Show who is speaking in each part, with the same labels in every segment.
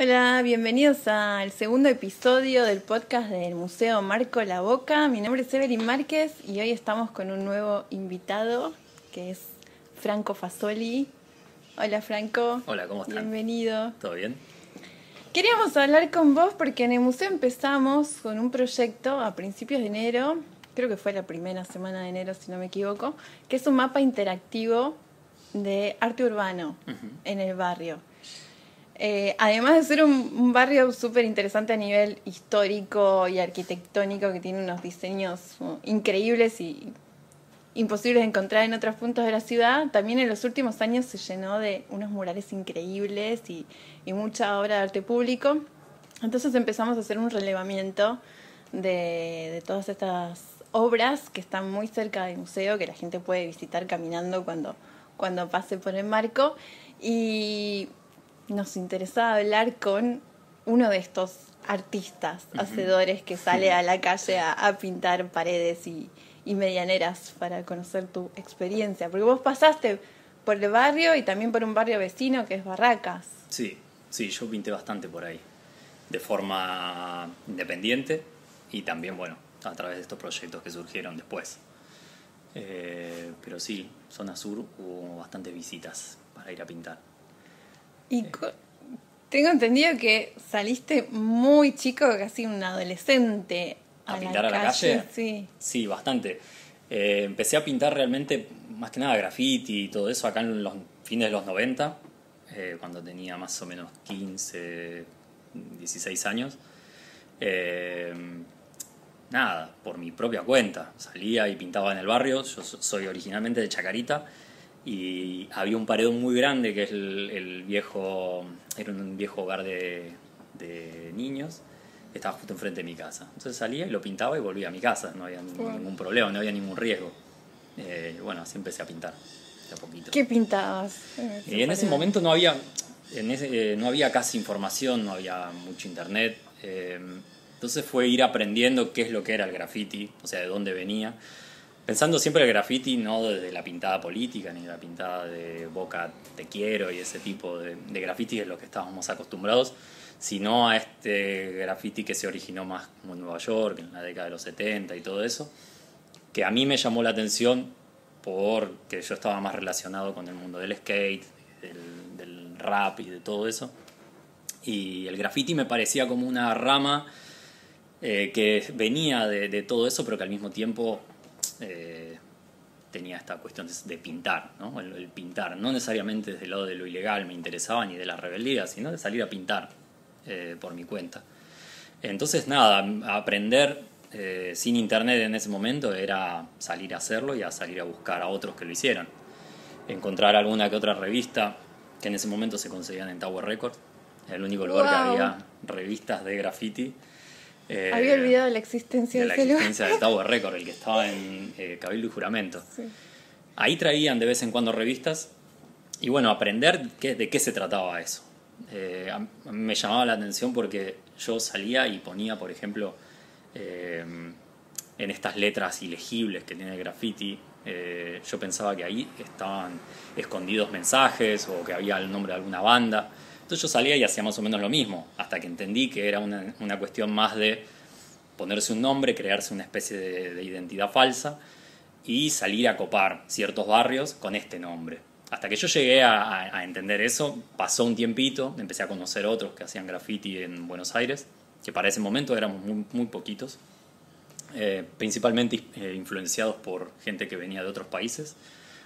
Speaker 1: Hola, bienvenidos al segundo episodio del podcast del Museo Marco La Boca. Mi nombre es Evelyn Márquez y hoy estamos con un nuevo invitado que es Franco Fasoli. Hola Franco.
Speaker 2: Hola, ¿cómo están?
Speaker 1: Bienvenido.
Speaker 2: ¿Todo bien?
Speaker 1: Queríamos hablar con vos porque en el museo empezamos con un proyecto a principios de enero, creo que fue la primera semana de enero si no me equivoco, que es un mapa interactivo de arte urbano en el barrio. Además de ser un barrio súper interesante a nivel histórico y arquitectónico, que tiene unos diseños increíbles y imposibles de encontrar en otros puntos de la ciudad, también en los últimos años se llenó de unos murales increíbles y mucha obra de arte público. Entonces empezamos a hacer un relevamiento de todas estas obras que están muy cerca del museo, que la gente puede visitar caminando cuando pase por el marco. Y nos interesaba hablar con uno de estos artistas, hacedores que sale a la calle a pintar paredes y medianeras para conocer tu experiencia. Porque vos pasaste por el barrio y también por un barrio vecino que es Barracas.
Speaker 2: Sí, yo pinté bastante por ahí, de forma independiente y también, bueno, a través de estos proyectos que surgieron después. Pero sí, zona sur hubo bastantes visitas para ir a pintar.
Speaker 1: Y tengo entendido que saliste muy chico, casi un adolescente.
Speaker 2: ¿A pintar a la calle?
Speaker 1: Sí,
Speaker 2: bastante. Empecé a pintar realmente, más que nada graffiti y todo eso, acá en los fines de los 90, cuando tenía más o menos 15, 16 años. Nada, por mi propia cuenta. Salía y pintaba en el barrio. Yo soy originalmente de Chacarita. Y había un paredón muy grande que es el viejo, era un viejo hogar de niños, que estaba justo enfrente de mi casa. Entonces salía y lo pintaba y volvía a mi casa, no había ningún problema, no había ningún riesgo. Bueno, así empecé a pintar de a poquito.
Speaker 1: ¿Qué pintabas?
Speaker 2: En ese momento no había casi información, no había mucho internet. Entonces fue ir aprendiendo qué es lo que era el graffiti, o sea, de dónde venía. Pensando siempre el graffiti no desde la pintada política ni la pintada de Boca te quiero y ese tipo de graffiti es lo que estábamos acostumbrados, sino a este graffiti que se originó más como en Nueva York en la década de los 70 y todo eso, que a mí me llamó la atención porque yo estaba más relacionado con el mundo del skate, del rap y de todo eso, y el graffiti me parecía como una rama que venía de todo eso, pero que al mismo tiempo tenía esta cuestión de pintar, ¿no? El pintar, no necesariamente desde el lado de lo ilegal me interesaba ni de la rebeldía, sino de salir a pintar por mi cuenta. Entonces nada, aprender sin internet en ese momento era salir a hacerlo y a salir a buscar a otros que lo hicieran. Encontrar alguna que otra revista que en ese momento se conseguían en Tower Records, era el único lugar que había revistas de graffiti.
Speaker 1: Había olvidado la existencia
Speaker 2: de Tower Record, el que estaba en Cabildo y Juramento. Sí. Ahí traían de vez en cuando revistas y bueno, aprender de qué se trataba eso. A mí me llamaba la atención porque yo salía y ponía, por ejemplo, en estas letras ilegibles que tiene el graffiti, yo pensaba que ahí estaban escondidos mensajes o que había el nombre de alguna banda. Entonces yo salía y hacía más o menos lo mismo, hasta que entendí que era una cuestión más de ponerse un nombre, crearse una especie de identidad falsa y salir a copar ciertos barrios con este nombre. Hasta que yo llegué a entender eso, pasó un tiempito, empecé a conocer otros que hacían graffiti en Buenos Aires, que para ese momento éramos muy, muy poquitos, principalmente influenciados por gente que venía de otros países,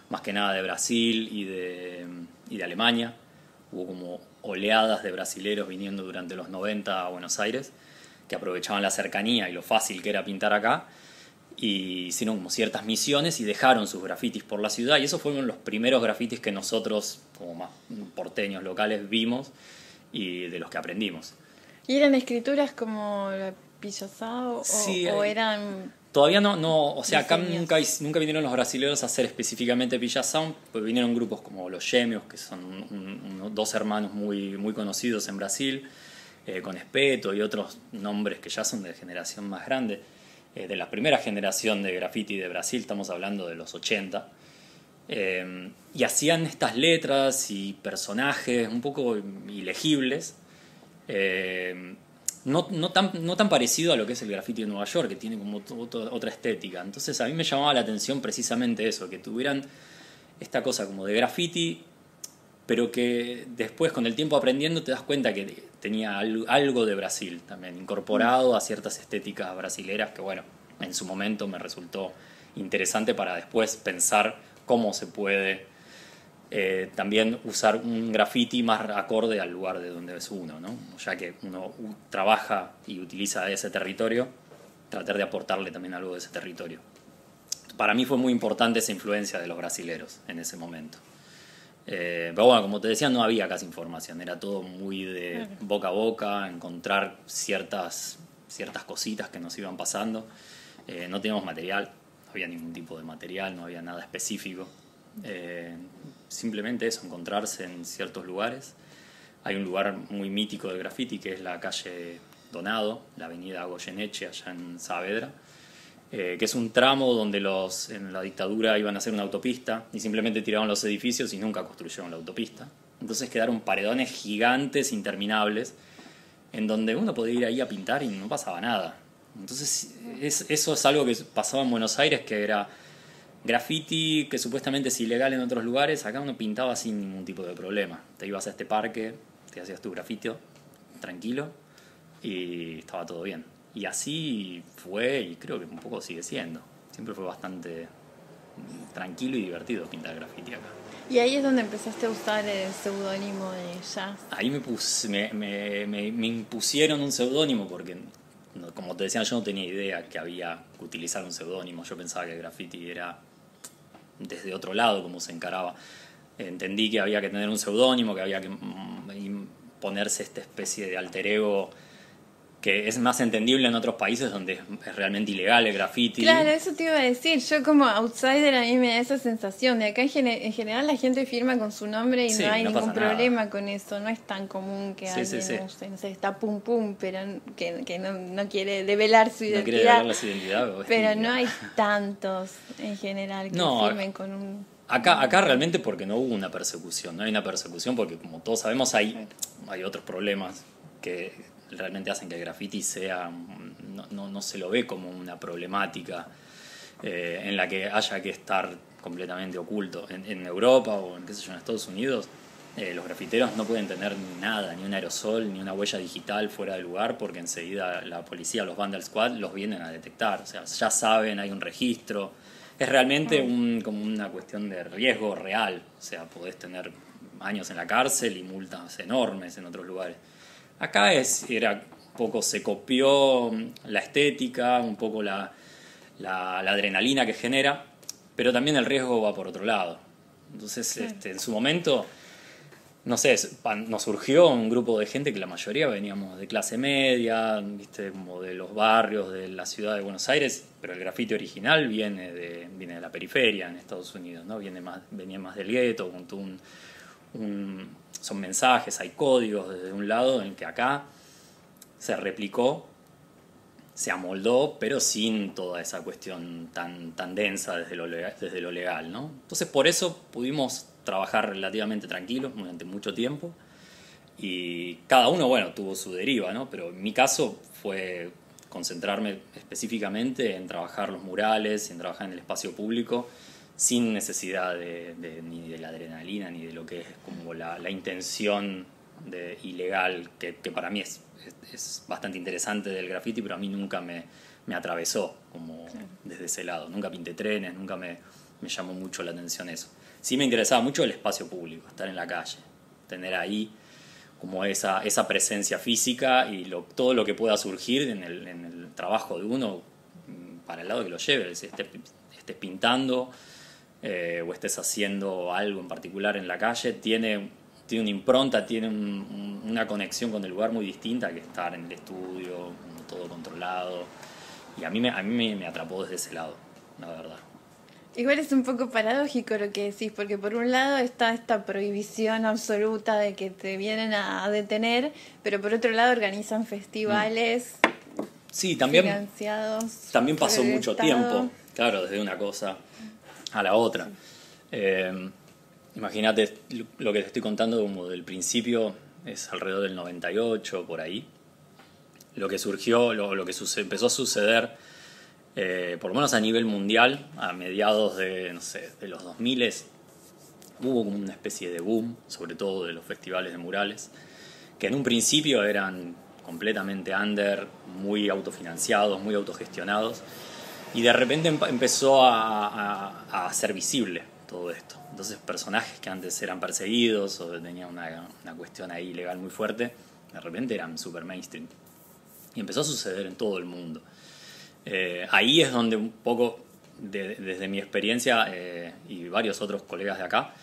Speaker 2: más que nada de Brasil y de Alemania. Hubo como oleadas de brasileros viniendo durante los 90 a Buenos Aires, que aprovechaban la cercanía y lo fácil que era pintar acá, y hicieron como ciertas misiones y dejaron sus grafitis por la ciudad, y esos fueron los primeros grafitis que nosotros, como más porteños locales, vimos y de los que aprendimos.
Speaker 1: ¿Y eran escrituras como la Pillazzao
Speaker 2: sí,
Speaker 1: o eran...?
Speaker 2: Todavía no, o sea, acá nunca vinieron los brasileños a hacer específicamente Pillazzao, pues vinieron grupos como los Gêmeos, que son dos hermanos muy, muy conocidos en Brasil, con Espeto y otros nombres que ya son de generación más grande, de la primera generación de graffiti de Brasil, estamos hablando de los 80, y hacían estas letras y personajes un poco ilegibles, No tan parecido a lo que es el graffiti de Nueva York, que tiene como otra estética. Entonces a mí me llamaba la atención precisamente eso, que tuvieran esta cosa como de graffiti, pero que después con el tiempo aprendiendo te das cuenta que tenía algo de Brasil también, incorporado a ciertas estéticas brasileras que bueno, en su momento me resultó interesante para después pensar cómo se puede también usar un graffiti más acorde al lugar de donde es uno, ¿no? Ya que uno trabaja y utiliza ese territorio, tratar de aportarle también algo de ese territorio. Para mí fue muy importante esa influencia de los brasileros en ese momento. Pero bueno, como te decía, no había casi información, era todo muy de boca a boca, encontrar ciertas cositas que nos iban pasando. No teníamos material, no había ningún tipo de material, no había nada específico. Simplemente eso, encontrarse en ciertos lugares. Hay un lugar muy mítico del graffiti que es la calle Donado, la avenida Goyeneche allá en Saavedra, que es un tramo donde en la dictadura iban a hacer una autopista y simplemente tiraron los edificios y nunca construyeron la autopista. Entonces quedaron paredones gigantes, interminables, en donde uno podía ir ahí a pintar y no pasaba nada. Entonces eso es algo que pasaba en Buenos Aires, que era graffiti que supuestamente es ilegal en otros lugares. Acá uno pintaba sin ningún tipo de problema. Te ibas a este parque, te hacías tu grafito tranquilo y estaba todo bien. Y así fue, y creo que un poco sigue siendo. Siempre fue bastante tranquilo y divertido pintar graffiti acá.
Speaker 1: Y ahí es donde empezaste a usar el seudónimo de Jazz.
Speaker 2: Ahí me impusieron un seudónimo porque, como te decía, yo no tenía idea que había que utilizar un seudónimo. Yo pensaba que el graffiti era desde otro lado como se encaraba. Entendí que había que tener un seudónimo, que había que ponerse esta especie de alter ego que es más entendible en otros países donde es realmente ilegal el graffiti.
Speaker 1: Claro, eso te iba a decir. Yo como outsider a mí me da esa sensación de acá en general la gente firma con su nombre y
Speaker 2: sí,
Speaker 1: no hay ningún problema
Speaker 2: nada
Speaker 1: con eso. No es tan común que
Speaker 2: sí,
Speaker 1: alguien
Speaker 2: sí.
Speaker 1: use, no sé, está pum pum, pero que no quiere develar su identidad.
Speaker 2: No quiere develar su identidad.
Speaker 1: Pero no hay tantos en general que firmen con un...
Speaker 2: Acá realmente porque no hubo una persecución. No hay una persecución porque, como todos sabemos, hay otros problemas que realmente hacen que el graffiti sea no se lo ve como una problemática en la que haya que estar completamente oculto. En Europa o en Estados Unidos los grafiteros no pueden tener nada, ni un aerosol, ni una huella digital fuera del lugar, porque enseguida la policía, los Vandal Squad, los vienen a detectar. O sea, ya saben, hay un registro. Es realmente como una cuestión de riesgo real. O sea, podés tener años en la cárcel y multas enormes en otros lugares. Acá era un poco, se copió la estética, un poco la adrenalina que genera, pero también el riesgo va por otro lado. Entonces, en su momento, no sé, nos surgió un grupo de gente que la mayoría veníamos de clase media, ¿viste? Como de los barrios de la ciudad de Buenos Aires, pero el grafiti original viene de la periferia en Estados Unidos, ¿no? Venía más del gueto, con son mensajes, hay códigos desde un lado en el que acá se replicó, se amoldó, pero sin toda esa cuestión tan densa desde lo legal, ¿no? Entonces por eso pudimos trabajar relativamente tranquilos durante mucho tiempo y cada uno, bueno, tuvo su deriva, ¿no? Pero en mi caso fue concentrarme específicamente en trabajar los murales, en trabajar en el espacio público, sin necesidad ni de la adrenalina ni de lo que es como la intención ilegal, que para mí es bastante interesante del graffiti, pero a mí nunca me atravesó como desde ese lado. Nunca pinté trenes, nunca me llamó mucho la atención eso. Sí me interesaba mucho el espacio público, estar en la calle, tener ahí como esa presencia física y todo lo que pueda surgir en el trabajo de uno para el lado que lo lleve, si estés pintando o estés haciendo algo en particular en la calle, tiene una impronta, tiene una conexión con el lugar muy distinta que estar en el estudio, todo controlado. Y a mí me atrapó desde ese lado, la verdad.
Speaker 1: Igual es un poco paradójico lo que decís, porque por un lado está esta prohibición absoluta de que te vienen a detener, pero por otro lado organizan festivales
Speaker 2: sí, también,
Speaker 1: financiados.
Speaker 2: También pasó
Speaker 1: por el
Speaker 2: mucho
Speaker 1: Estado.
Speaker 2: tiempo, claro, desde una cosa a la otra. Imagínate lo que te estoy contando como del principio es alrededor del 98, por ahí. Lo que surgió, lo que empezó a suceder, por lo menos a nivel mundial, a mediados de, no sé, de los 2000, hubo como una especie de boom, sobre todo de los festivales de murales, que en un principio eran completamente under, muy autofinanciados, muy autogestionados, y de repente empezó a ser visible todo esto. Entonces personajes que antes eran perseguidos o tenían una cuestión ahí legal muy fuerte, de repente eran super mainstream. Y empezó a suceder en todo el mundo. Ahí es donde un poco, desde mi experiencia y varios otros colegas de acá,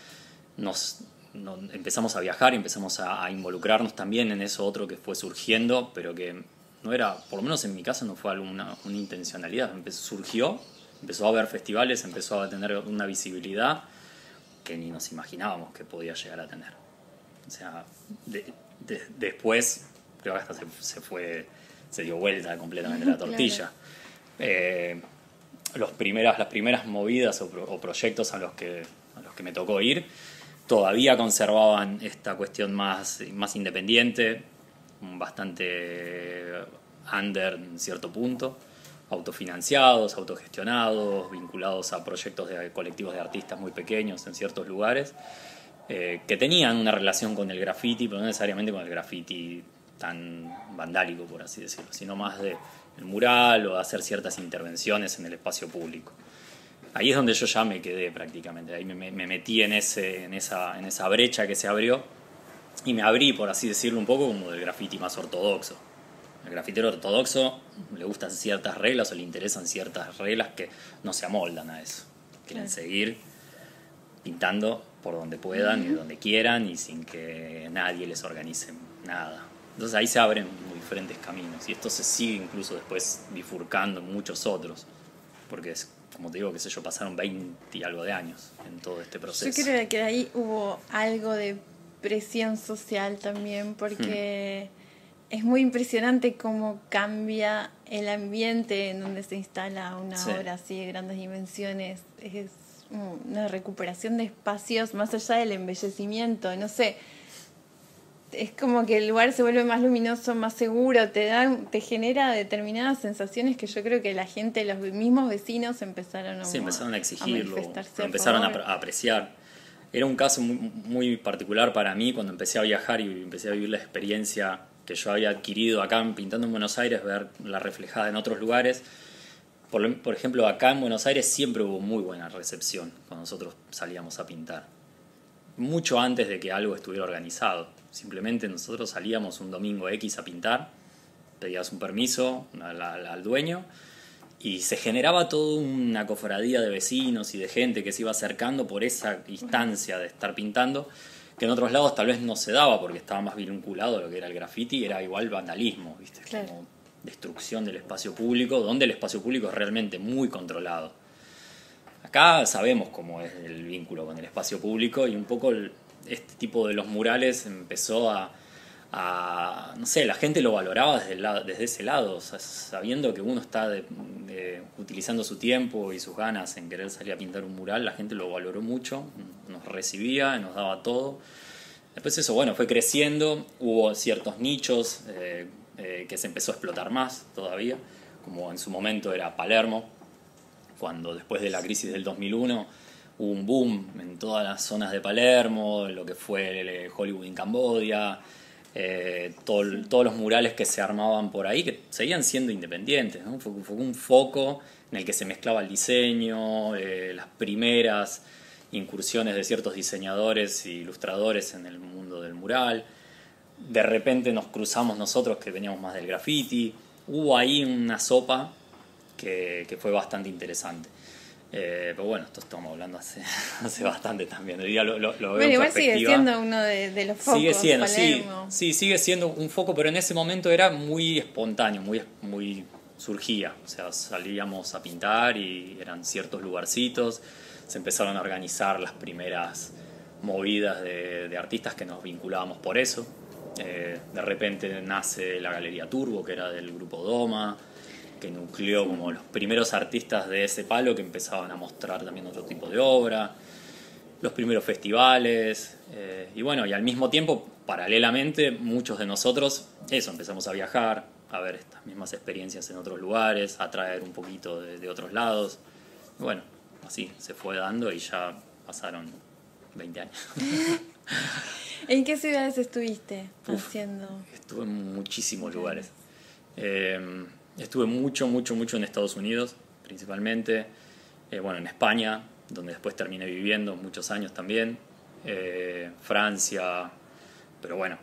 Speaker 2: empezamos a viajar y empezamos a involucrarnos también en eso otro que fue surgiendo, pero que no era, por lo menos en mi caso, no fue una intencionalidad. Surgió, empezó a haber festivales, empezó a tener una visibilidad que ni nos imaginábamos que podía llegar a tener. O sea, después creo que hasta se dio vuelta completamente la tortilla. Claro. Las primeras movidas o proyectos a los que me tocó ir todavía conservaban esta cuestión más independiente, bastante under en cierto punto, autofinanciados, autogestionados, vinculados a proyectos de colectivos de artistas muy pequeños en ciertos lugares, que tenían una relación con el graffiti, pero no necesariamente con el graffiti tan vandálico, por así decirlo, sino más de el mural o de hacer ciertas intervenciones en el espacio público. Ahí es donde yo ya me quedé prácticamente, ahí me metí en esa brecha que se abrió y me abrí, por así decirlo, un poco como del graffiti más ortodoxo. El grafitero ortodoxo le gustan ciertas reglas o le interesan ciertas reglas que no se amoldan a eso. Quieren seguir pintando por donde puedan y donde quieran y sin que nadie les organice nada. Entonces ahí se abren muy diferentes caminos y esto se sigue incluso después bifurcando en muchos otros, porque es, como te digo, qué sé yo, pasaron 20 y algo de años en todo este proceso.
Speaker 1: Yo creo que ahí hubo algo de presión social también, porque es muy impresionante cómo cambia el ambiente en donde se instala una obra así de grandes dimensiones. Es una recuperación de espacios más allá del embellecimiento, no sé. Es como que el lugar se vuelve más luminoso, más seguro, te genera determinadas sensaciones que yo creo que la gente, los mismos vecinos empezaron
Speaker 2: a exigirlo, empezaron a apreciar. Era un caso muy particular para mí cuando empecé a viajar y empecé a vivir la experiencia que yo había adquirido acá pintando en Buenos Aires, ver la reflejada en otros lugares. Por ejemplo, acá en Buenos Aires siempre hubo muy buena recepción cuando nosotros salíamos a pintar. Mucho antes de que algo estuviera organizado. Simplemente nosotros salíamos un domingo X a pintar, pedías un permiso al dueño y se generaba toda una cofradía de vecinos y de gente que se iba acercando por esa instancia de estar pintando, que en otros lados tal vez no se daba porque estaba más vinculado a lo que era el graffiti, era igual vandalismo, ¿viste? Claro. Como destrucción del espacio público, donde el espacio público es realmente muy controlado. Acá sabemos cómo es el vínculo con el espacio público y un poco este tipo de los murales empezó no sé, la gente lo valoraba desde ese lado, o sea, sabiendo que uno está utilizando su tiempo y sus ganas en querer salir a pintar un mural, la gente lo valoró mucho, nos recibía, nos daba todo. Después eso, bueno, fue creciendo, hubo ciertos nichos que se empezó a explotar más todavía, como en su momento era Palermo, cuando después de la crisis del 2001 hubo un boom en todas las zonas de Palermo, lo que fue Hollywood en Camboya, todos los murales que se armaban por ahí, que seguían siendo independientes, ¿no? Fue un foco en el que se mezclaba el diseño, las primeras incursiones de ciertos diseñadores e ilustradores en el mundo del mural. De repente nos cruzamos nosotros que veníamos más del graffiti. Hubo ahí una sopa que fue bastante interesante. Pero bueno, esto estamos hablando hace bastante también. Hoy día lo veo
Speaker 1: bueno, igual sigue siendo uno de los focos.
Speaker 2: Sigue siendo, sí, sigue siendo un foco, pero en ese momento era muy espontáneo, muy surgía. O sea, salíamos a pintar y eran ciertos lugarcitos. Se empezaron a organizar las primeras movidas de artistas que nos vinculábamos por eso. De repente nace la Galería Turbo, que era del grupo Doma, que nucleó como los primeros artistas de ese palo que empezaban a mostrar también otro tipo de obra, los primeros festivales, y bueno, y al mismo tiempo paralelamente, muchos de nosotros, empezamos a viajar, a ver estas mismas experiencias en otros lugares, a traer un poquito de otros lados. Y bueno, así se fue dando y ya pasaron 20 años.
Speaker 1: ¿En qué ciudades estuviste haciendo?
Speaker 2: Estuve en muchísimos lugares. Estuve mucho en Estados Unidos, principalmente. En España, donde después terminé viviendo muchos años también. Francia, pero bueno,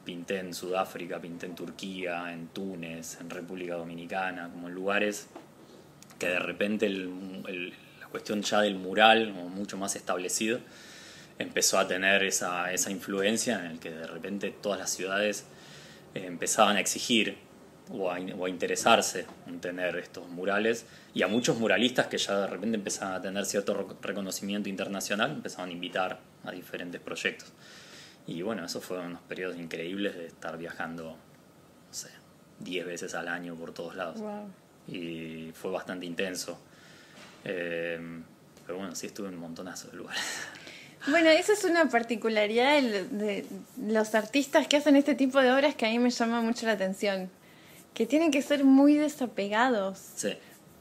Speaker 2: pinté en Sudáfrica, pinté en Turquía, en Túnez, en República Dominicana, como en lugares que de repente la cuestión ya del mural, como mucho más establecido, empezó a tener esa influencia en el que de repente todas las ciudades empezaban a exigir o a interesarse en tener estos murales, y a muchos muralistas que ya de repente empezaban a tener cierto reconocimiento internacional empezaban a invitar a diferentes proyectos. Y bueno, esos fueron unos periodos increíbles de estar viajando, no sé, 10 veces al año por todos lados.
Speaker 1: Wow.
Speaker 2: Y fue bastante intenso. Pero bueno, sí estuve en un montonazo de lugares.
Speaker 1: Bueno, esa es una particularidad de los artistas que hacen este tipo de obras que a mí me llama mucho la atención. Que tienen que ser muy desapegados.
Speaker 2: Sí.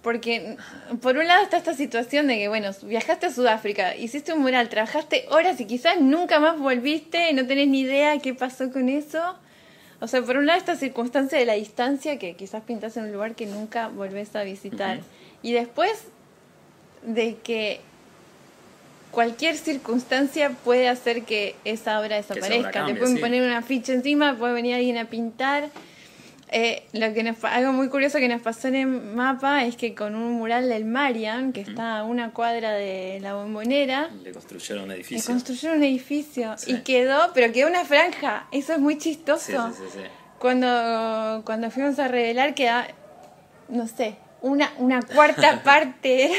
Speaker 1: Porque por un lado está esta situación de que, bueno, viajaste a Sudáfrica, hiciste un mural, trabajaste horas y quizás nunca más volviste y no tenés ni idea qué pasó con eso. O sea, por un lado esta circunstancia de la distancia, que quizás pintas en un lugar que nunca volvés a visitar. Uh-huh. Y después de que cualquier circunstancia puede hacer que esa obra desaparezca. Te pueden poner una ficha encima, puede venir alguien a pintar. Algo muy curioso que nos pasó en el mapa es que con un mural del Marian, que está a una cuadra de la Bombonera,
Speaker 2: le construyeron un edificio.
Speaker 1: Sí. Y quedó una franja. Eso es muy chistoso.
Speaker 2: Sí.
Speaker 1: Cuando fuimos a revelar queda, no sé, una cuarta parte,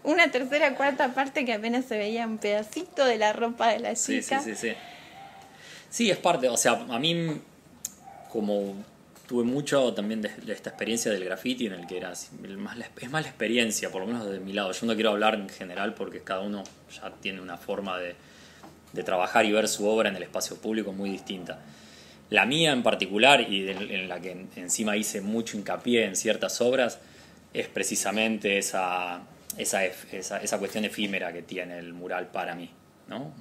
Speaker 1: una tercera cuarta parte que apenas se veía un pedacito de la ropa de la chica.
Speaker 2: Sí. Sí, es parte, o sea, a mí como tuve mucho también de esta experiencia del graffiti, en el que es más la experiencia, por lo menos de mi lado. Yo no quiero hablar en general porque cada uno ya tiene una forma de trabajar y ver su obra en el espacio público muy distinta. La mía en particular, y en la que encima hice mucho hincapié en ciertas obras, es precisamente esa cuestión efímera que tiene el mural para mí, ¿no?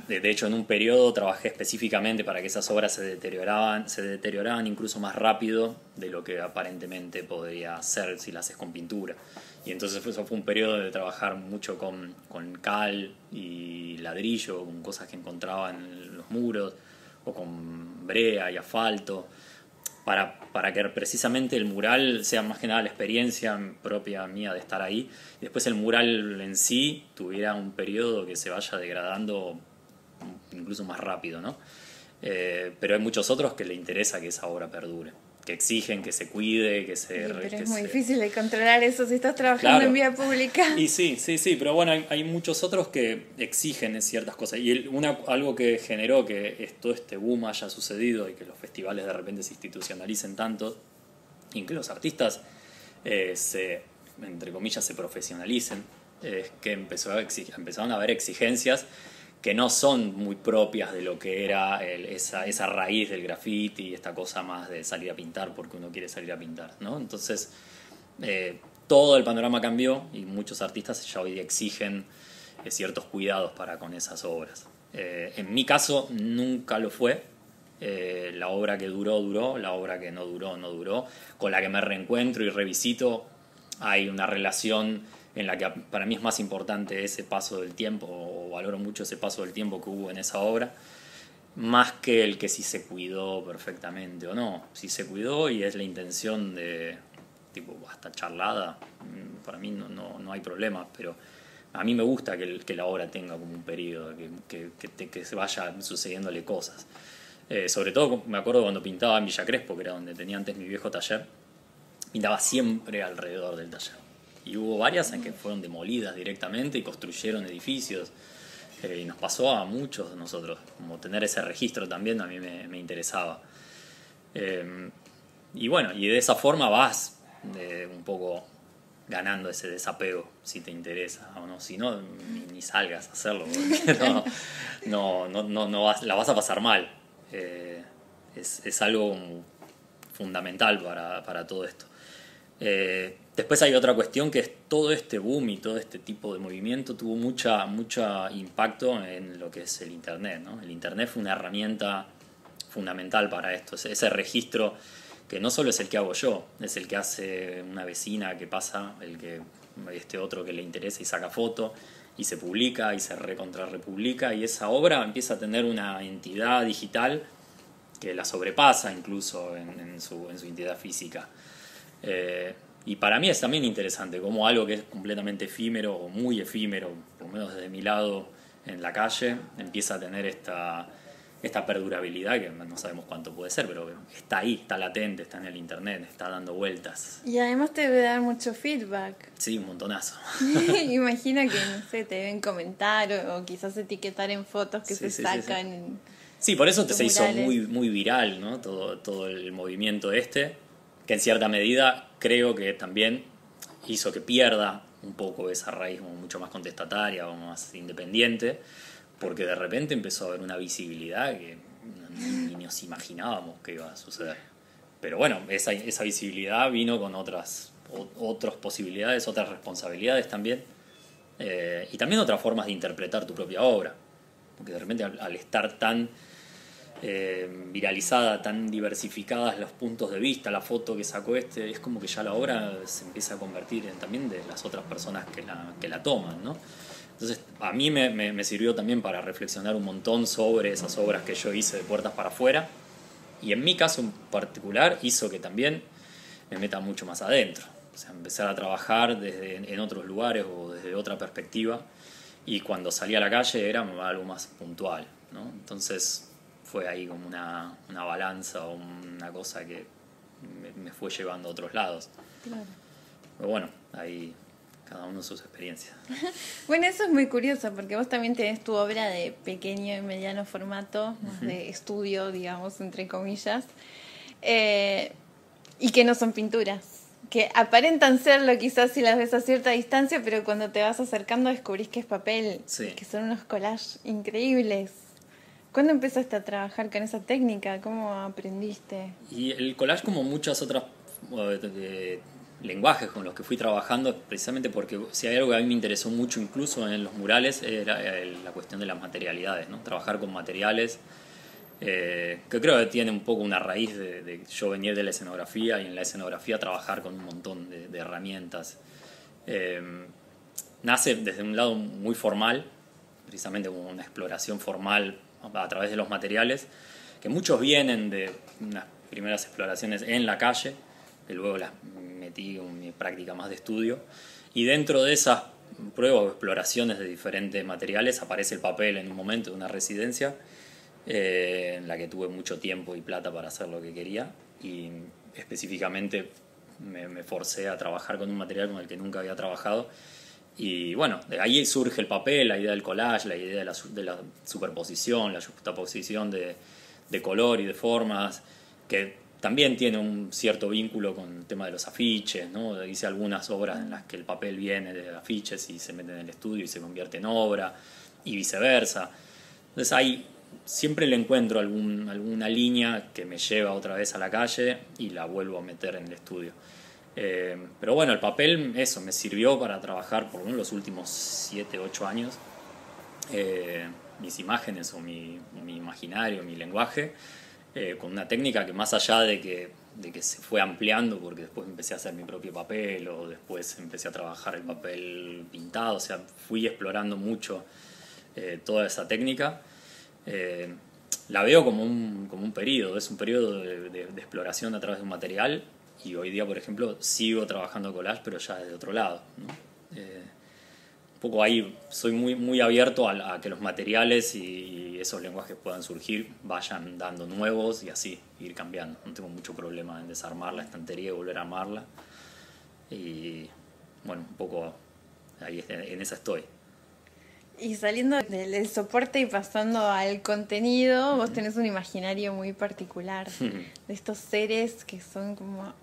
Speaker 2: De hecho, en un periodo trabajé específicamente para que esas obras se deterioraban incluso más rápido de lo que aparentemente podría ser si las haces con pintura. Y entonces eso fue un periodo de trabajar mucho con cal y ladrillo, con cosas que encontraba en los muros, o con brea y asfalto, para que precisamente el mural sea más que nada la experiencia propia mía de estar ahí. Y después el mural en sí tuviera un periodo que se vaya degradando incluso más rápido, ¿no? Pero hay muchos otros que le interesa que esa obra perdure, que exigen que se cuide, que se...
Speaker 1: Sí, pero es muy difícil de controlar eso si estás trabajando en vía pública.
Speaker 2: Y sí, pero bueno, hay muchos otros que exigen ciertas cosas. Y algo que generó que todo este boom haya sucedido y que los festivales de repente se institucionalicen tanto, y que los artistas entre comillas, se profesionalicen, es que empezaron a haber exigencias que no son muy propias de lo que era esa raíz del graffiti, esta cosa más de salir a pintar porque uno quiere salir a pintar, ¿no? Entonces, todo el panorama cambió y muchos artistas ya hoy día exigen ciertos cuidados para con esas obras. En mi caso, nunca lo fue. La obra que duró, la obra que no duró, con la que me reencuentro y revisito, hay una relación en la que para mí es más importante ese paso del tiempo, o valoro mucho ese paso del tiempo que hubo en esa obra, más que el que si se cuidó perfectamente o no. Si se cuidó y es la intención de, tipo, hasta charlada, para mí no hay problema, pero a mí me gusta que la obra tenga como un periodo, que se vaya sucediéndole cosas. Sobre todo me acuerdo cuando pintaba en Villa Crespo, que era donde tenía antes mi viejo taller, pintaba siempre alrededor del taller. Y hubo varias en que fueron demolidas directamente y construyeron edificios. Y nos pasó a muchos de nosotros. Como tener ese registro también a mí me interesaba. Y bueno, y de esa forma vas un poco ganando ese desapego, si te interesa o no. Si no, ni salgas a hacerlo, porque la vas a pasar mal. Es algo fundamental para todo esto. Después hay otra cuestión que es todo este boom y todo este tipo de movimiento tuvo mucho impacto en lo que es el Internet, ¿no? El Internet fue una herramienta fundamental para esto, ese registro que no solo es el que hago yo, es el que hace una vecina que pasa, este otro que le interesa y saca foto y se publica y se recontrarrepublica, y esa obra empieza a tener una entidad digital que la sobrepasa incluso en su entidad física. Y para mí es también interesante como algo que es completamente efímero o muy efímero, por lo menos desde mi lado en la calle, empieza a tener esta perdurabilidad que no sabemos cuánto puede ser, pero está ahí, está latente, está en el internet, está dando vueltas.
Speaker 1: Y además te debe dar mucho feedback.
Speaker 2: Sí, un montonazo.
Speaker 1: Imagina que, no sé, te deben comentar o quizás etiquetar en fotos que se sacan.
Speaker 2: Sí, por eso se hizo
Speaker 1: murales.
Speaker 2: muy viral, ¿no? Todo el movimiento que en cierta medida creo que también hizo que pierda un poco esa raíz como mucho más contestataria o más independiente, porque de repente empezó a haber una visibilidad que ni nos imaginábamos que iba a suceder. Pero bueno, esa visibilidad vino con otras posibilidades, otras responsabilidades también, y también otras formas de interpretar tu propia obra, porque de repente al estar tan viralizada, tan diversificadas los puntos de vista, la foto que sacó es como que ya la obra se empieza a convertir también de las otras personas que la toman, ¿no? Entonces a mí me sirvió también para reflexionar un montón sobre esas obras que yo hice de puertas para afuera, y en mi caso en particular hizo que también me meta mucho más adentro, o sea, empezar a trabajar en otros lugares o desde otra perspectiva, y cuando salí a la calle era algo más puntual, ¿no? Entonces fue ahí como una balanza o una cosa que me fue llevando a otros lados.
Speaker 1: Claro.
Speaker 2: Pero bueno, ahí cada uno sus experiencias.
Speaker 1: Bueno, eso es muy curioso porque vos también tenés tu obra de pequeño y mediano formato, más de estudio, digamos, entre comillas, y que no son pinturas, que aparentan serlo quizás si las ves a cierta distancia, pero cuando te vas acercando descubrís que es papel,
Speaker 2: Sí.
Speaker 1: que son unos collages increíbles. ¿Cuándo empezaste a trabajar con esa técnica? ¿Cómo aprendiste?
Speaker 2: Y el collage, como muchas otras lenguajes con los que fui trabajando, precisamente porque si hay algo que a mí me interesó mucho incluso en los murales era la cuestión de las materialidades, ¿no? Trabajar con materiales, que creo que tiene un poco una raíz de yo venir de la escenografía, y en la escenografía trabajar con un montón de herramientas. Nace desde un lado muy formal, precisamente como una exploración formal a través de los materiales, que muchos vienen de unas primeras exploraciones en la calle, que luego las metí en mi práctica más de estudio, y dentro de esas pruebas o exploraciones de diferentes materiales aparece el papel en un momento de una residencia, en la que tuve mucho tiempo y plata para hacer lo que quería, y específicamente me forcé a trabajar con un material con el que nunca había trabajado. Y bueno, de ahí surge el papel, la idea del collage, la idea de la superposición, la juxtaposición de color y de formas, que también tiene un cierto vínculo con el tema de los afiches, ¿no? Hice algunas obras en las que el papel viene de afiches y se mete en el estudio y se convierte en obra, y viceversa. Entonces ahí siempre le encuentro alguna línea que me lleva otra vez a la calle y la vuelvo a meter en el estudio. Pero bueno, el papel, eso, me sirvió para trabajar por los últimos 7, 8 años, mis imágenes o mi imaginario, mi lenguaje, con una técnica que más allá de que se fue ampliando, porque después empecé a hacer mi propio papel o después empecé a trabajar el papel pintado, o sea, fui explorando mucho toda esa técnica. La veo como un periodo, es un periodo de exploración a través de un material. Y hoy día, por ejemplo, sigo trabajando collage, pero ya desde otro lado, ¿no? Un poco ahí soy muy abierto a que los materiales y esos lenguajes puedan surgir, vayan dando nuevos y así ir cambiando. No tengo mucho problema en desarmar la estantería y volver a armarla. Y bueno, un poco ahí en esa estoy.
Speaker 1: Y saliendo del soporte y pasando al contenido, vos tenés un imaginario muy particular de estos seres que son como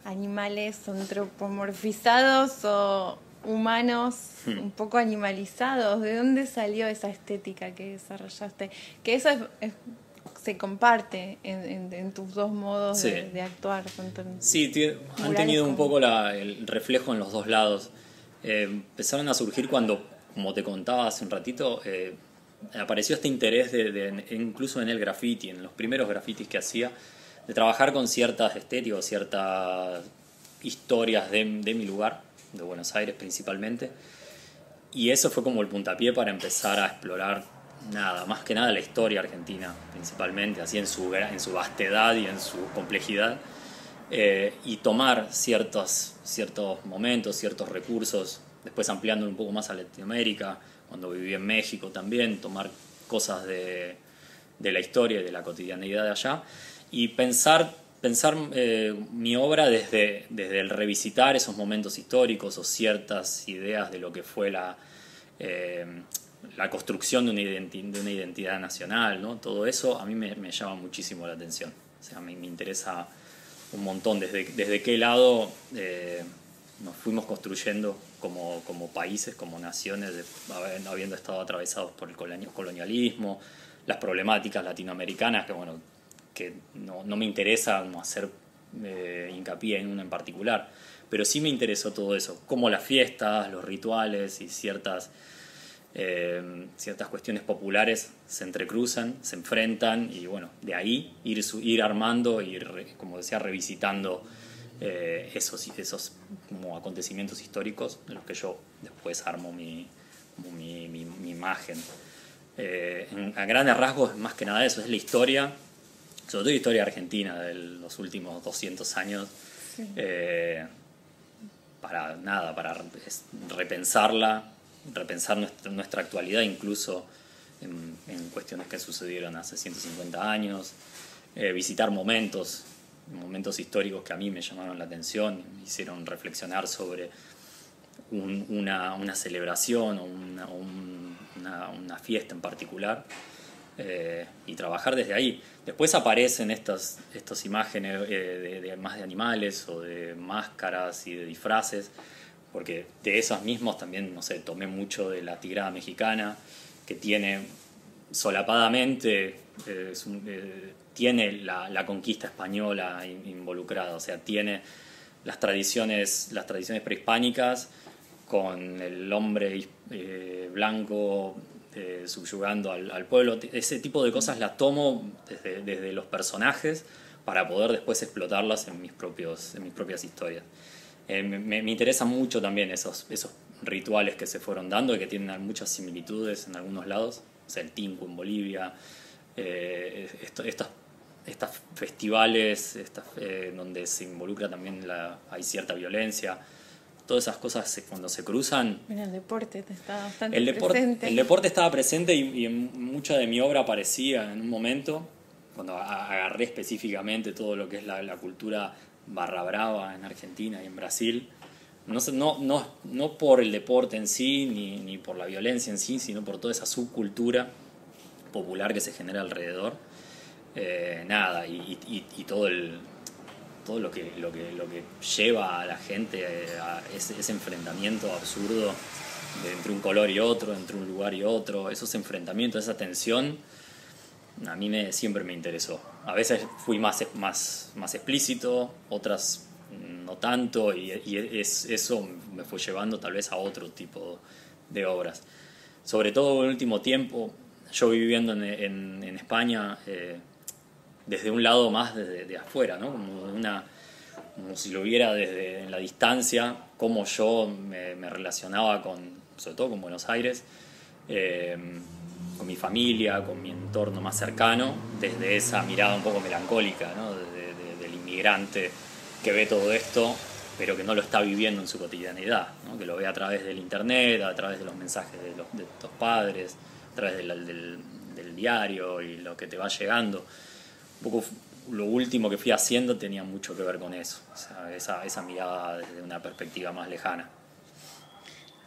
Speaker 1: animales antropomorfizados o humanos un poco animalizados. ¿De dónde salió esa estética que desarrollaste? Que eso se comparte en tus dos modos
Speaker 2: Sí.
Speaker 1: de actuar.
Speaker 2: Sí, han tenido un poco el reflejo en los dos lados. Empezaron a surgir cuando, como te contaba hace un ratito, apareció este interés incluso en el graffiti, en los primeros grafitis que hacía, de trabajar con ciertas estéticas, ciertas historias de mi lugar, de Buenos Aires principalmente. Y eso fue como el puntapié para empezar a explorar más que nada la historia argentina, principalmente, así en su vastedad y en su complejidad, y tomar ciertos momentos, ciertos recursos, después ampliándolo un poco más a Latinoamérica, cuando viví en México también, tomar cosas de la historia y de la cotidianeidad de allá, y pensar mi obra desde el revisitar esos momentos históricos o ciertas ideas de lo que fue la construcción de una identidad nacional, ¿no? Todo eso a mí me llama muchísimo la atención. O sea, me interesa un montón desde qué lado nos fuimos construyendo como países, como naciones, habiendo estado atravesados por el colonialismo, las problemáticas latinoamericanas, que no me interesa hacer hincapié en una en particular, pero sí me interesó todo eso, cómo las fiestas, los rituales y ciertas cuestiones populares se entrecruzan, se enfrentan, y de ahí ir armando, como decía, revisitando esos como acontecimientos históricos en los que yo después armo mi imagen. A grandes rasgos, más que nada eso, es la historia, sobre todo la historia argentina de los últimos 200 años, sí. Para repensar nuestra actualidad, incluso en cuestiones que sucedieron hace 150 años, visitar momentos históricos que a mí me llamaron la atención, me hicieron reflexionar sobre una celebración o una fiesta en particular, y trabajar desde ahí. Después aparecen estas imágenes más de animales o de máscaras y de disfraces, porque de esos mismos también, tomé mucho de la tigrada mexicana, que tiene solapadamente tiene la conquista española involucrada, o sea, tiene las tradiciones prehispánicas con el hombre blanco subyugando al pueblo. Ese tipo de cosas las tomo desde los personajes para poder después explotarlas en mis propias historias. Me interesan mucho también esos rituales que se fueron dando y que tienen muchas similitudes en algunos lados, o sea, el Tinku en Bolivia, estos festivales donde se involucra también hay cierta violencia. Todas esas cosas cuando se cruzan...
Speaker 1: Mira, el deporte estaba bastante presente.
Speaker 2: El deporte estaba presente y en mucha de mi obra aparecía en un momento, cuando agarré específicamente todo lo que es la cultura barra brava en Argentina y en Brasil. No por el deporte en sí, ni por la violencia en sí, sino por toda esa subcultura popular que se genera alrededor. Y todo lo que lleva a la gente a ese enfrentamiento absurdo entre un color y otro, entre un lugar y otro, esos enfrentamientos, esa tensión, a mí siempre me interesó. A veces fui más explícito, otras no tanto, y eso me fue llevando tal vez a otro tipo de obras. Sobre todo en el último tiempo, yo viviendo en España, desde un lado más de afuera, ¿no? Como si lo viera en la distancia, cómo yo me relacionaba sobre todo con Buenos Aires, con mi familia, con mi entorno más cercano, desde esa mirada un poco melancólica, ¿no? Del inmigrante que ve todo esto, pero que no lo está viviendo en su cotidianidad, ¿no? Que lo ve a través del internet, a través de los mensajes de los padres, a través del diario y lo que te va llegando. Un poco lo último que fui haciendo tenía mucho que ver con eso, o sea, esa mirada desde una perspectiva más lejana.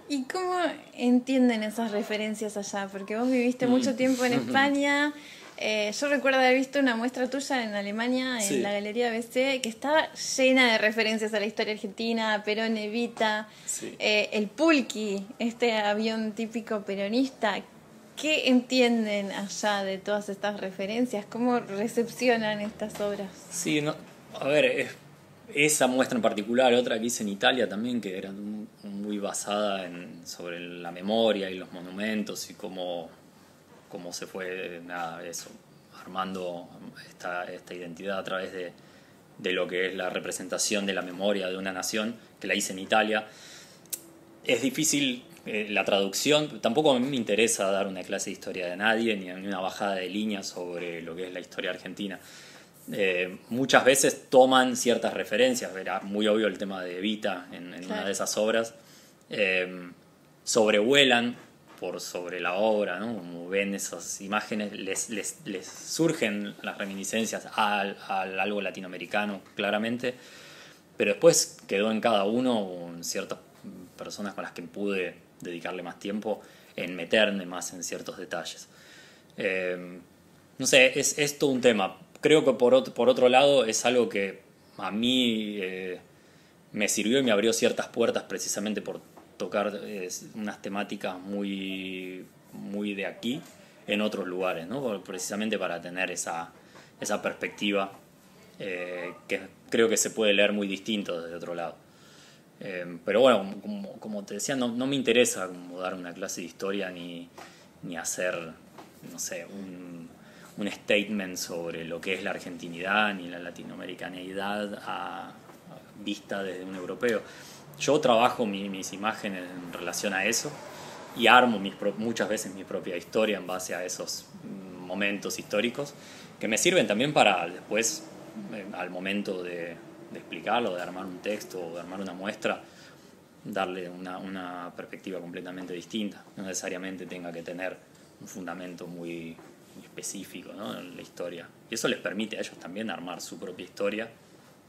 Speaker 1: ¿Y cómo entienden esas referencias allá? Porque vos viviste mucho tiempo en España, Yo recuerdo haber visto una muestra tuya en Alemania, en la Galería BC, que estaba llena de referencias a la historia argentina, a Perón, Evita, el Pulqui, este avión típico peronista. ¿Qué entienden allá de todas estas referencias? ¿Cómo recepcionan estas obras?
Speaker 2: Sí, no, a ver, esa muestra en particular, otra que hice en Italia también, que era muy basada sobre la memoria y los monumentos y cómo se fue armando esta identidad a través de lo que es la representación de la memoria de una nación, que la hice en Italia. Es difícil la traducción, tampoco a mí me interesa dar una clase de historia de nadie, ni una bajada de línea sobre lo que es la historia argentina. Muchas veces toman ciertas referencias, era muy obvio el tema de Evita en una de esas obras, sobrevuelan sobre la obra, ¿no? Como ven esas imágenes, les surgen las reminiscencias al algo latinoamericano, claramente, pero después quedó en cada uno ciertas personas con las que pude dedicarle más tiempo en meterme más en ciertos detalles. No sé, es todo un tema. Creo que por otro lado es algo que a mí me sirvió y me abrió ciertas puertas precisamente por tocar unas temáticas muy de aquí en otros lugares, ¿no? Precisamente para tener esa perspectiva que creo que se puede leer muy distinto desde otro lado. Pero bueno, como te decía, no me interesa como dar una clase de historia ni hacer, no sé, un statement sobre lo que es la argentinidad ni la latinoamericanidad vista desde un europeo. Yo trabajo mis imágenes en relación a eso y armo muchas veces mi propia historia en base a esos momentos históricos que me sirven también para después, al momento de explicarlo, de armar un texto o de armar una muestra, darle una perspectiva completamente distinta. No necesariamente tenga que tener un fundamento muy específico, ¿no?, en la historia. Y eso les permite a ellos también armar su propia historia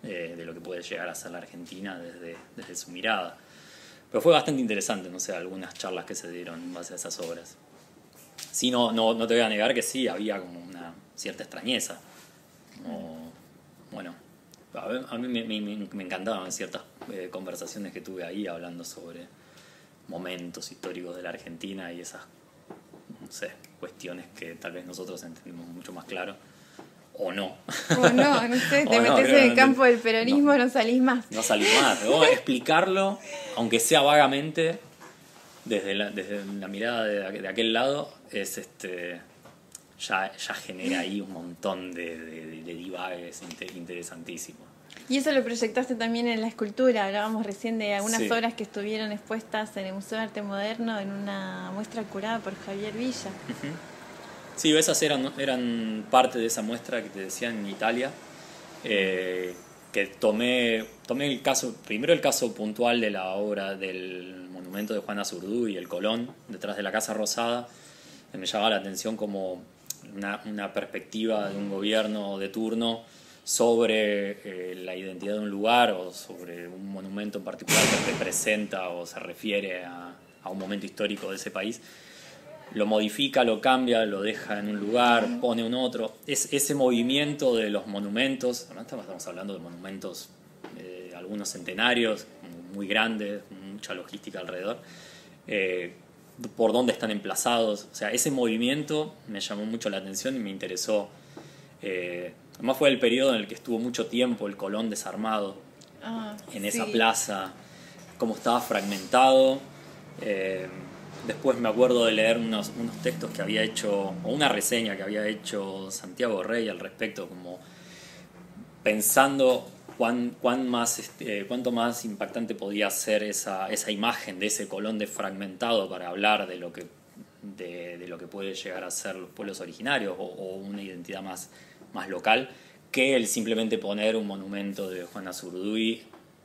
Speaker 2: de lo que puede llegar a ser la Argentina desde su mirada. Pero fue bastante interesante, no sé, algunas charlas que se dieron en base a esas obras. Sí, no te voy a negar que sí, había como una cierta extrañeza. Bueno, a mí me encantaban ciertas conversaciones que tuve ahí hablando sobre momentos históricos de la Argentina y esas, no sé, cuestiones que tal vez nosotros entendemos mucho más claro. O no.
Speaker 1: No sé, te metes en el campo del peronismo, no salís más.
Speaker 2: No salís más. Pero explicarlo, aunque sea vagamente, desde la mirada de aquel lado, es ya genera ahí un montón de divagues interesantísimos.
Speaker 1: Y eso lo proyectaste también en la escultura. Hablábamos recién de algunas obras que estuvieron expuestas en el Museo de Arte Moderno en una muestra curada por Javier Villa.
Speaker 2: Uh-huh. Sí, esas eran parte de esa muestra que te decía en Italia, que tomé primero el caso puntual de la obra del monumento de Juan Azurduy y el Colón, detrás de la Casa Rosada, que me llamaba la atención como una perspectiva de un gobierno de turno sobre la identidad de un lugar o sobre un monumento en particular que representa o se refiere a un momento histórico de ese país. Lo modifica, lo cambia, lo deja en un lugar, pone un otro. Ese movimiento de los monumentos, estamos hablando de monumentos, algunos centenarios, muy grandes, mucha logística alrededor, por dónde están emplazados. O sea, ese movimiento me llamó mucho la atención y me interesó. Además fue el periodo en el que estuvo mucho tiempo el Colón desarmado en esa plaza, cómo estaba fragmentado. Después me acuerdo de leer unos textos que había hecho, o una reseña que había hecho Santiago Rey al respecto, como pensando cuánto más impactante podía ser esa imagen de ese Colón desfragmentado para hablar de lo que puede llegar a ser los pueblos originarios o una identidad más local, que el simplemente poner un monumento de Juan Azurduy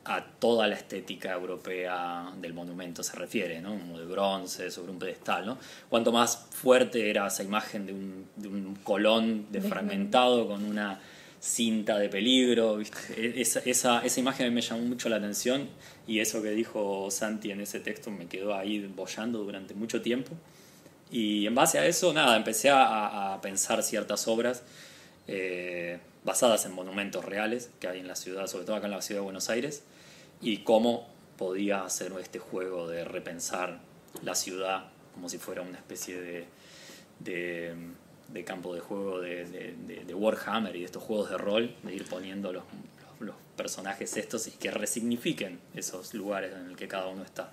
Speaker 2: a toda la estética europea del monumento se refiere, ¿no? Como de bronce, sobre un pedestal, ¿no? Cuanto más fuerte era esa imagen de un Colón desfragmentado con una cinta de peligro, ¿viste? Esa imagen me llamó mucho la atención y eso que dijo Santi en ese texto me quedó ahí boyando durante mucho tiempo Y en base a eso, nada, empecé a pensar ciertas obras basadas en monumentos reales que hay en la ciudad, sobre todo acá en la ciudad de Buenos Aires, y cómo podía hacer este juego de repensar la ciudad como si fuera una especie de campo de juego de Warhammer y de estos juegos de rol, de ir poniendo los personajes estos y que resignifiquen esos lugares en el que cada uno está.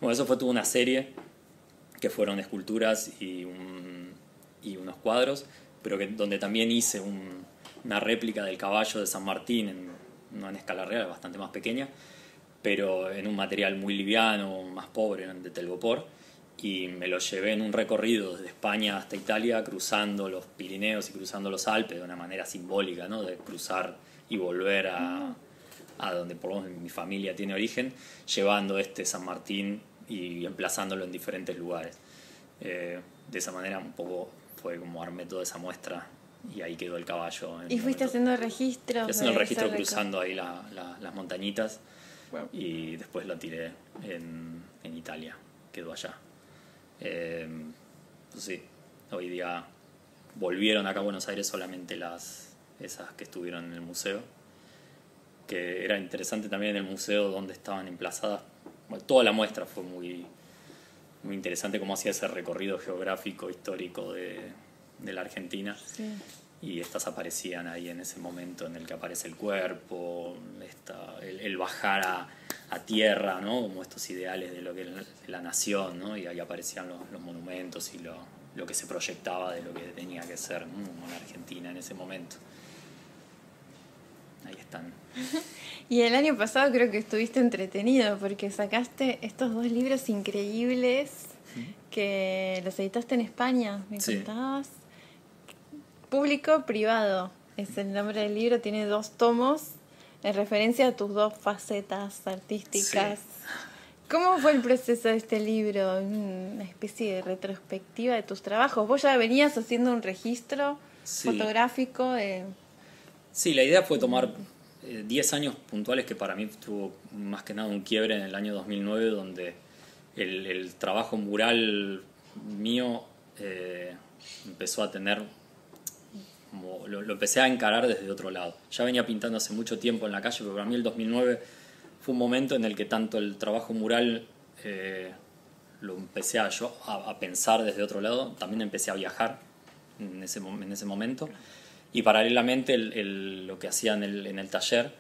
Speaker 2: Bueno, eso fue toda una serie que fueron esculturas y unos cuadros, pero donde también hice una réplica del caballo de San Martín, no en escala real, bastante más pequeña, pero en un material muy liviano, más pobre, de telgopor, y me lo llevé en un recorrido desde España hasta Italia, cruzando los Pirineos y cruzando los Alpes de una manera simbólica, ¿no? De cruzar y volver a donde por lo menos mi familia tiene origen, llevando San Martín y emplazándolo en diferentes lugares. De esa manera un poco fue como armé toda esa muestra y ahí quedó el caballo.
Speaker 1: ¿Y fuiste haciendo registros?
Speaker 2: Haciendo el registro cruzando ahí las montañitas.
Speaker 1: Wow.
Speaker 2: Y después lo tiré en Italia, quedó allá. Sí, hoy día volvieron acá a Buenos Aires solamente esas que estuvieron en el museo, que era interesante también en el museo donde estaban emplazadas. Bueno, toda la muestra fue muy, muy interesante cómo hacía ese recorrido geográfico, histórico de la Argentina.
Speaker 1: Sí.
Speaker 2: Y estas aparecían ahí en ese momento en el que aparece el cuerpo, el bajar a tierra, ¿no? Como estos ideales de lo que es la nación, ¿no? Y ahí aparecían los monumentos y lo que se proyectaba de lo que tenía que ser una Argentina en ese momento. Ahí están.
Speaker 1: Y el año pasado creo que estuviste entretenido porque sacaste estos 2 libros increíbles que los editaste en España, me contabas. Público privado es el nombre del libro, tiene 2 tomos en referencia a tus 2 facetas artísticas. Sí. ¿Cómo fue el proceso de este libro? Una especie de retrospectiva de tus trabajos. ¿Vos ya venías haciendo un registro fotográfico?
Speaker 2: Sí, la idea fue tomar 10 años puntuales que para mí tuvo más que nada un quiebre en el año 2009, donde el trabajo mural mío empezó a tener... Como lo empecé a encarar desde otro lado. Ya venía pintando hace mucho tiempo en la calle, pero para mí el 2009 fue un momento en el que tanto el trabajo mural lo empecé a pensar desde otro lado, también empecé a viajar en ese momento, y paralelamente lo que hacía en el taller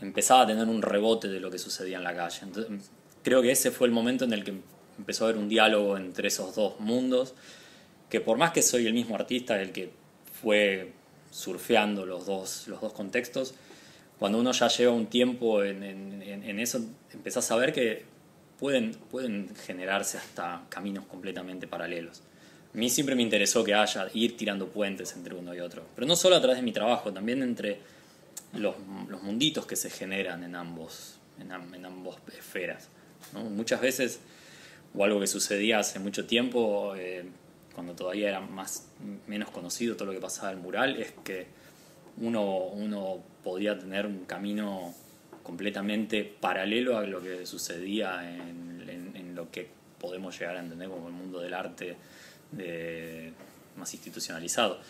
Speaker 2: empezaba a tener un rebote de lo que sucedía en la calle. Entonces, creo que ese fue el momento en el que empezó a haber un diálogo entre esos dos mundos, que por más que soy el mismo artista, el que fue surfeando los dos contextos, cuando uno ya lleva un tiempo en eso, empezás a ver que pueden generarse hasta caminos completamente paralelos. A mí siempre me interesó que haya ir tirando puentes entre uno y otro, pero no solo a través de mi trabajo, también entre los munditos que se generan en ambos esferas, ¿no? Muchas veces, o algo que sucedía hace mucho tiempo, cuando todavía era menos conocido todo lo que pasaba en el mural, es que uno podía tener un camino completamente paralelo a lo que sucedía en lo que podemos llegar a entender como el mundo del arte más institucionalizado.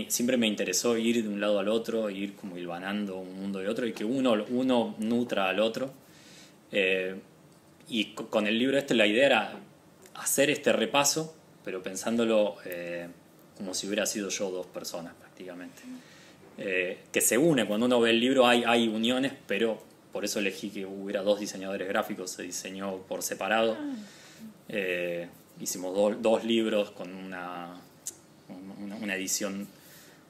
Speaker 2: Siempre me interesó ir de un lado al otro, ir como hilvanando un mundo y otro, y que uno nutra al otro. Y con el libro la idea era hacer este repaso, pero pensándolo como si hubiera sido yo 2 personas prácticamente. Que se une, cuando uno ve el libro hay uniones, pero por eso elegí que hubiera 2 diseñadores gráficos, se diseñó por separado. Hicimos 2 libros con una edición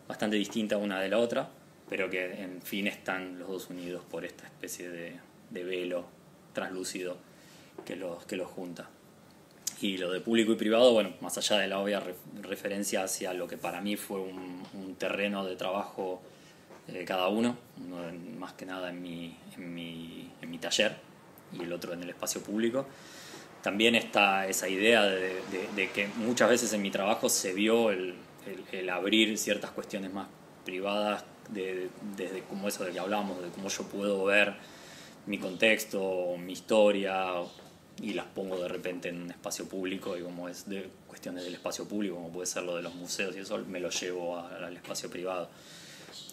Speaker 2: bastante distinta una de la otra, pero que en fin están los 2 unidos por esta especie de velo translúcido que los junta. Y lo de público y privado, bueno, más allá de la obvia referencia hacia lo que para mí fue un terreno de trabajo de cada uno más que nada en mi taller y el otro en el espacio público. También está esa idea de que muchas veces en mi trabajo se vio el abrir ciertas cuestiones más privadas, desde como eso de que hablábamos, de cómo yo puedo ver mi contexto, mi historia, y las pongo de repente en un espacio público, y como es de cuestiones del espacio público, como puede ser lo de los museos y eso, me lo llevo al espacio privado.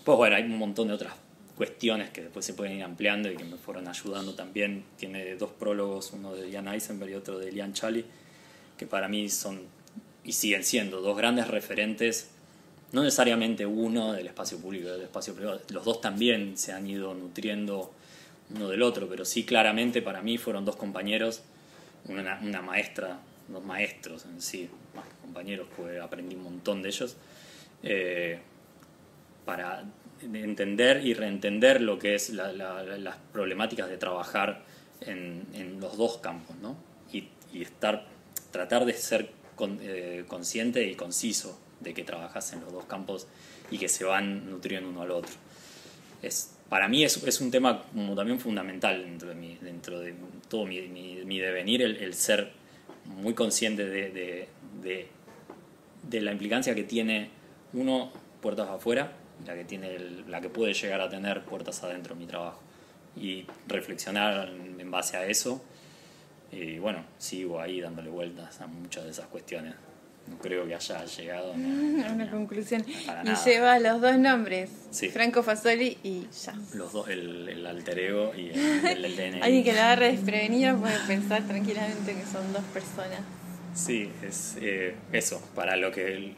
Speaker 2: Pues bueno, hay un montón de otras cuestiones que después se pueden ir ampliando y que me fueron ayudando también. Tiene 2 prólogos, uno de Diane Eisenberg y otro de Lian Chali, que para mí son y siguen siendo 2 grandes referentes, no necesariamente uno del espacio público y del espacio privado, los 2 también se han ido nutriendo uno del otro, pero sí claramente para mí fueron 2 compañeros, una maestra, 2 maestros en sí, más que compañeros, pues aprendí un montón de ellos, para entender y reentender lo que es las problemáticas de trabajar en los 2 campos, ¿no? Y tratar de ser consciente y conciso de que trabajas en los 2 campos y que se van nutriendo uno al otro. Para mí es un tema como también fundamental dentro de todo mi devenir, el ser muy consciente de la implicancia que tiene uno puertas afuera, la que puede llegar a tener puertas adentro mi trabajo, y reflexionar en base a eso. Y bueno, sigo ahí dándole vueltas a muchas de esas cuestiones. No creo que haya llegado a
Speaker 1: una conclusión.
Speaker 2: Para
Speaker 1: y
Speaker 2: nada.
Speaker 1: Lleva los 2 nombres,
Speaker 2: sí.
Speaker 1: Franco Fasoli y Jazz.
Speaker 2: Los 2, el alter ego y el DNI.
Speaker 1: Alguien que la agarre desprevenido puede pensar tranquilamente que son 2 personas.
Speaker 2: Sí, es eso. Para los que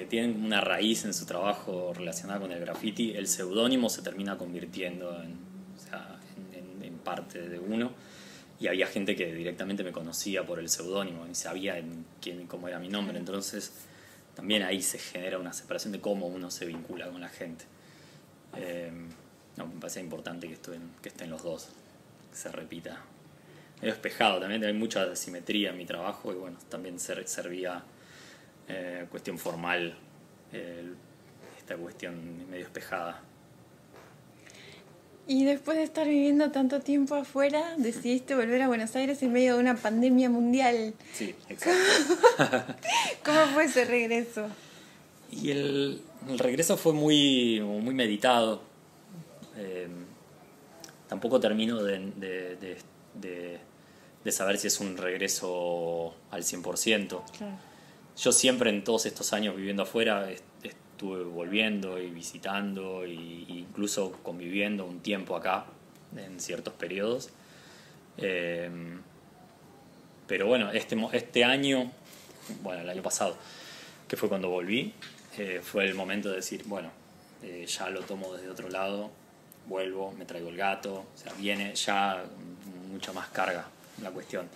Speaker 2: tienen una raíz en su trabajo relacionada con el graffiti, el seudónimo se termina convirtiendo en parte de uno. Y había gente que directamente me conocía por el seudónimo y sabía cómo era mi nombre. Entonces también ahí se genera una separación de cómo uno se vincula con la gente. Me parece importante que estén los 2, que se repita. Medio espejado también, hay mucha simetría en mi trabajo, y bueno, también servía cuestión formal, esta cuestión medio espejada.
Speaker 1: Y después de estar viviendo tanto tiempo afuera, decidiste volver a Buenos Aires en medio de una pandemia mundial.
Speaker 2: Sí, exacto.
Speaker 1: ¿Cómo fue ese regreso?
Speaker 2: Y el regreso fue muy meditado. Tampoco termino de saber si es un regreso al 100%.
Speaker 1: Claro.
Speaker 2: Yo siempre en todos estos años viviendo afuera estuve volviendo y visitando e incluso conviviendo un tiempo acá en ciertos periodos. Pero bueno, este año, el año pasado, que fue cuando volví, fue el momento de decir, bueno, ya lo tomo desde otro lado, vuelvo, me traigo el gato, o sea, viene ya mucha más carga la cuestión.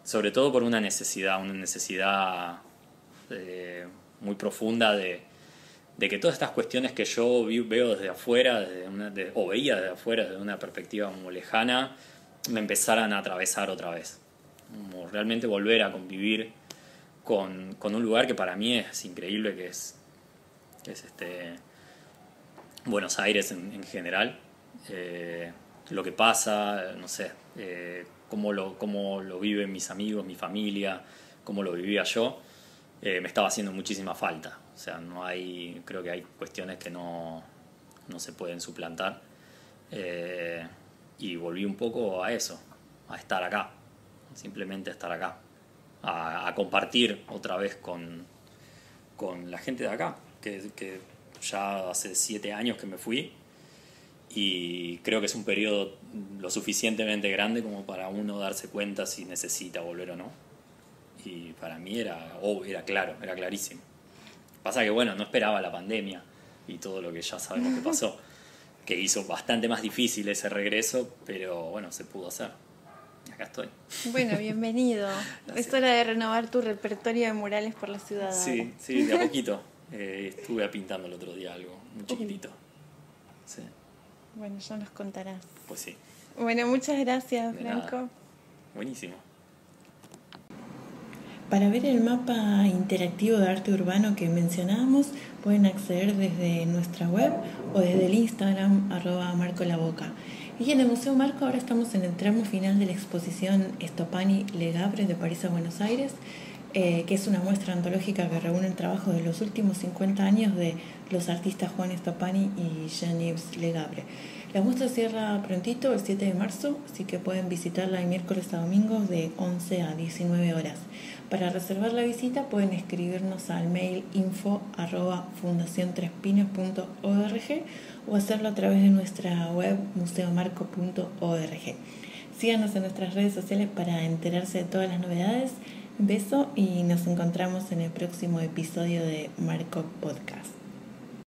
Speaker 2: Sobre todo por una necesidad muy profunda de que todas estas cuestiones que yo veo desde afuera, o veía desde afuera, desde una perspectiva como lejana, me empezaran a atravesar otra vez. Como realmente volver a convivir con un lugar que para mí es increíble, que es Buenos Aires en general. Lo que pasa, no sé, cómo lo viven mis amigos, mi familia, cómo lo vivía yo, me estaba haciendo muchísima falta. O sea, creo que hay cuestiones que no se pueden suplantar. Y volví un poco a eso, a estar acá, simplemente a estar acá, a compartir otra vez con la gente de acá, que ya hace 7 años que me fui, y creo que es un periodo lo suficientemente grande como para uno darse cuenta si necesita volver o no. Y para mí era claro, era clarísimo. Pasa que bueno, no esperaba la pandemia y todo lo que ya sabemos que pasó, que hizo bastante más difícil ese regreso, pero bueno, se pudo hacer. Y acá estoy.
Speaker 1: Bueno, bienvenido. Es hora de renovar tu repertorio de murales por la ciudad.
Speaker 2: Sí, de a poquito. Estuve pintando el otro día algo, muy chiquitito. Sí.
Speaker 1: Bueno, ya nos contarás.
Speaker 2: Pues sí.
Speaker 1: Bueno, muchas gracias,
Speaker 2: De
Speaker 1: Franco.
Speaker 2: nada. Buenísimo.
Speaker 3: Para ver el mapa interactivo de arte urbano que mencionábamos, pueden acceder desde nuestra web o desde el Instagram @marcolaboca. Y en el Museo Marco ahora estamos en el tramo final de la exposición Estopani Legabre de París a Buenos Aires. que es una muestra antológica que reúne el trabajo de los últimos 50 años de los artistas Juan Estopani y Jean-Yves Legabre. La muestra cierra prontito, el 7 de marzo, así que pueden visitarla de miércoles a domingos de 11 a 19 horas. Para reservar la visita pueden escribirnos al mail info@fundaciontrespinos.org o hacerlo a través de nuestra web museomarco.org. Síganos en nuestras redes sociales para enterarse de todas las novedades. Un beso y nos encontramos en el próximo episodio de Marco Podcast.